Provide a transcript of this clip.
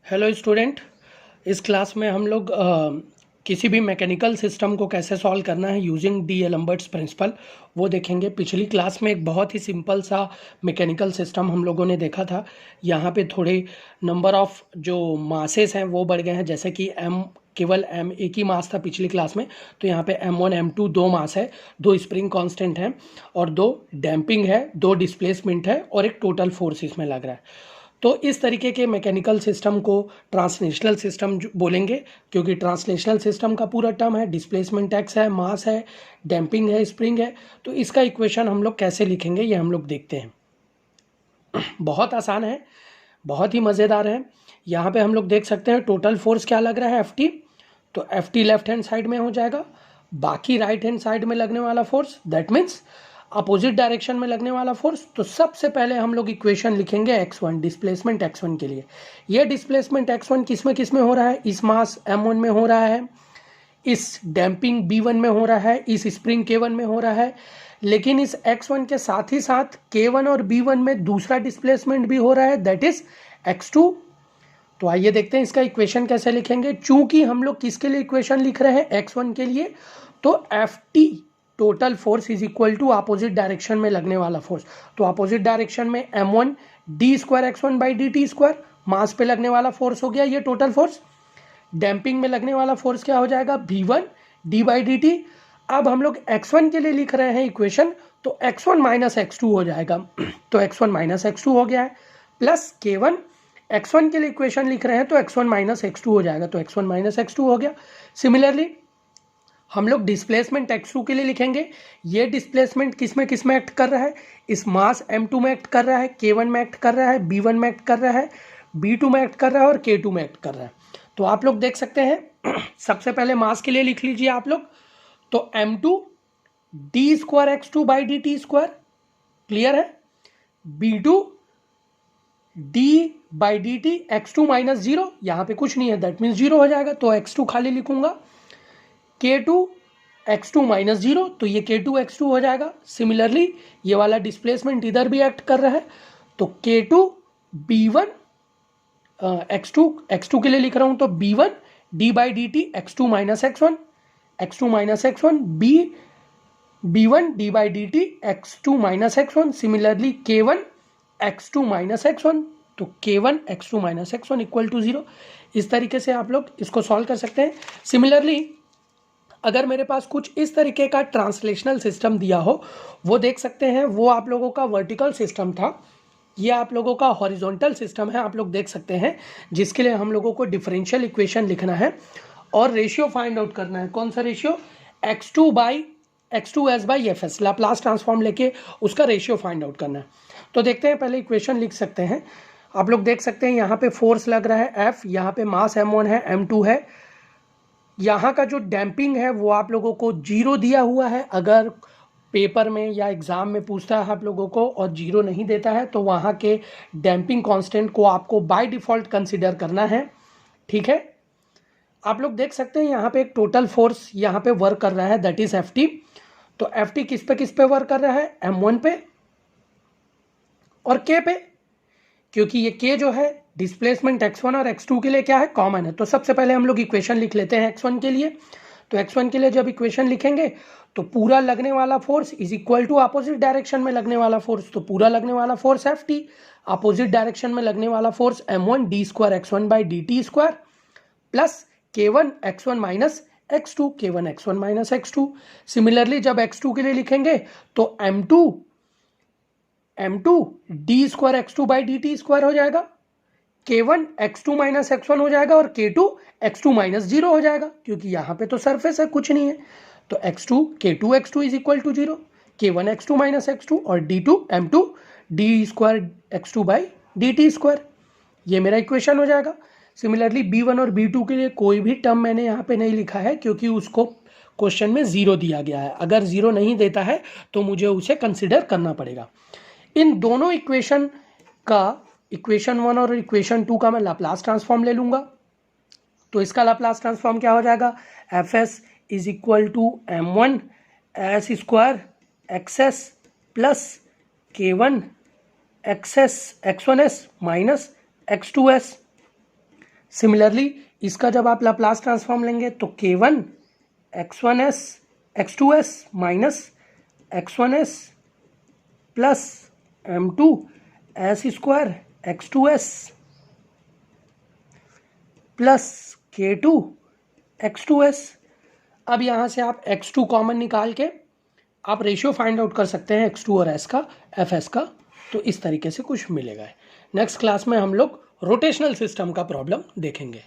Hello student. इस class में हम लोग किसी भी मैकेनिकल सिस्टम को कैसे सॉल्व करना है यूजिंग डी एलम्बर्ट्स प्रिंसिपल वो देखेंगे। पिछली क्लास में एक बहुत ही सिंपल सा मैकेनिकल सिस्टम हम लोगों ने देखा था। यहाँ पे थोड़े नंबर ऑफ जो मासेस हैं वो बढ़ गए हैं, जैसे कि केवल एम एक ही मास था पिछली क्लास में, तो यहाँ पे M1 M2 दो मास है, दो स्प्रिंग कांस्टेंट हैं और दो डैम्पिंग है, दो डिस्प्लेसमेंट है और एक टोटल फोर्स इसमें लग रहा है। तो इस तरीके के मैकेनिकल सिस्टम को ट्रांसलेशनल सिस्टम बोलेंगे, क्योंकि ट्रांसलेशनल सिस्टम का पूरा टर्म है डिस्प्लेसमेंट एक्स है, मास है, डैम्पिंग है, स्प्रिंग है। तो इसका इक्वेशन हम लोग कैसे लिखेंगे ये हम लोग देखते हैं। बहुत आसान है, बहुत ही मज़ेदार है। यहाँ पे हम लोग देख सकते हैं टोटल फोर्स क्या लग रहा है FT, तो FT लेफ्ट हैंड साइड में हो जाएगा। बाकी राइट हैंड साइड में लगने वाला force that means opposite direction में लगने वाला फोर्स। तो सबसे पहले हम लोग इक्वेशन लिखेंगे x1 डिस्प्लेसमेंट x1 के लिए। ये डिस्प्लेसमेंट x1 किस में हो रहा है, इस मास M1 में हो रहा है, इस डैम्पिंग B1 में हो रहा है, इस स्प्रिंग K1 में हो रहा है। लेकिन इस x1 के साथ ही साथ K1 और B1 में दूसरा डिस्प्लेसमेंट भी हो रहा है, दैट इज x2। तो आइए देखते हैं इसका इक्वेशन कैसे लिखेंगे। चूंकि हम लोग किसके लिए इक्वेशन लिख रहे हैं, x1 के लिए, तो FT total force is equal to opposite direction में लगने वाला फोर्स। तो अपोजिट डायरेक्शन में M1 d square x1 by dt square, mass पे लगने वाला फोर्स हो गया ये टोटल फोर्स। डैम्पिंग में लगने वाला फोर्स क्या हो जाएगा, V1 d बाई dt। अब हम लोग x1 के लिए लिख रहे हैं इक्वेशन, तो x1 माइनस x2 हो जाएगा। तो x1 माइनस x2 हो गया है, प्लस K1 x1 के लिए इक्वेशन लिख रहे हैं तो x1 माइनस x2 हो जाएगा, तो x1 माइनस x2 हो गया। सिमिलरली हम लोग डिस्प्लेसमेंट x2 के लिए लिखेंगे। ये डिस्प्लेसमेंट किस में एक्ट कर रहा है, इस मास M2 में एक्ट कर रहा है, K1 में एक्ट कर रहा है, B1 में एक्ट कर रहा है, B2 में एक्ट कर रहा है और K2 में एक्ट कर रहा है। तो आप लोग देख सकते हैं सबसे पहले मास के लिए लिख लीजिए आप लोग, तो M2 d square x2 by dt square, clear है। B2 d by dt x2 minus zero, यहाँ पे कुछ नहीं है दैट मीन्स जीरो हो जाएगा, तो x2 खाली लिखूंगा। K2 x2 माइनस जीरो, तो ये K2 x2 हो जाएगा। सिमिलरली ये वाला डिस्प्लेसमेंट इधर भी एक्ट कर रहा है, तो K2 B1 x2 के लिए लिख रहा हूं, तो B1 d by dt x2 minus x1 B1 d by dt x2 minus x1। Similarly K1 x2 minus x1, तो K1 x2 minus x1 equal to zero. इस तरीके से आप लोग इसको सॉल्व कर सकते हैं। सिमिलरली अगर मेरे पास कुछ इस तरीके का ट्रांसलेशनल सिस्टम दिया हो, वो देख सकते हैं, वो आप लोगों का वर्टिकल सिस्टम था, ये आप लोगों का हॉरिजॉन्टल सिस्टम है, आप लोग देख सकते हैं, जिसके लिए हम लोगों को डिफरेंशियल इक्वेशन लिखना है और रेशियो फाइंड आउट करना है। कौन सा ratio, x2s by fs, Laplace transform लेके उसका रेशियो फाइंड आउट करना है। तो देखते हैं, पहले इक्वेशन लिख सकते हैं। आप लोग देख सकते हैं यहाँ पे फोर्स लग रहा है F, यहाँ पे मास M1 है, M2 है, यहाँ का जो डैम्पिंग है वो आप लोगों को जीरो दिया हुआ है। अगर पेपर में या एग्जाम में पूछता है आप लोगों को और जीरो नहीं देता है, तो वहाँ के डैम्पिंग कांस्टेंट को आपको बाय डिफ़ॉल्ट कंसीडर करना है, ठीक है। आप लोग देख सकते हैं यहाँ पे एक टोटल फोर्स यहाँ पे वर्क कर रहा है, दैट इज FT। तो FT किस पे वर्क कर रहा है, M1 पे और K पे, क्योंकि ये K जो है डिस्प्लेसमेंट x1 और x2 के लिए क्या है, कॉमन है। तो सबसे पहले हम लोग इक्वेशन लिख लेते हैं x1 के लिए। तो x1 के लिए जब इक्वेशन लिखेंगे तो पूरा लगने वाला force is equal to opposite direction में लगने वाला फोर्स, तो पूरा लगने वाला फोर्स FT, अपोजिट डायरेक्शन में लगने वाला force M1 d square x1 by dt square, plus K1 x1 minus x2, K1 x1 minus x2। Similarly जब x2 के लिए लिखेंगे तो M2 d square x2 by dt square हो जाएगा, K1 x2 माइनस x1 हो जाएगा और K2 x2 माइनस जीरो हो जाएगा, क्योंकि यहाँ पे तो सरफेस है, कुछ नहीं है। तो K2 x2 is equal to zero, K1 x2 minus x2 और D2 M2 d square x2 by dt square, ये मेरा इक्वेशन हो जाएगा। सिमिलरली B1 और B2 के लिए कोई भी टर्म मैंने यहाँ पे नहीं लिखा है, क्योंकि उसको क्वेश्चन में जीरो दिया गया है। अगर जीरो नहीं देता है तो मुझे उसे कंसिडर करना पड़ेगा। इन दोनों इक्वेशन का, इक्वेशन 1 और इक्वेशन 2 का मैं लाप्लास ट्रांसफॉर्म ले लूंगा। तो इसका लाप्लास ट्रांसफॉर्म क्या हो जाएगा, Fs is equal to M1 s square x s plus K1 x s x1s माइनस x2s। सिमिलरली इसका जब आप लाप्लास ट्रांसफॉर्म लेंगे तो k1 x1s x2s minus x1s plus m2 s square x2s plus k2 x2s। अब यहाँ से आप x2 कॉमन निकाल के आप रेशियो फाइंड आउट कर सकते हैं x2 और s का fs का, तो इस तरीके से कुछ मिलेगा। नेक्स्ट क्लास में हम लोग रोटेशनल सिस्टम का प्रॉब्लम देखेंगे।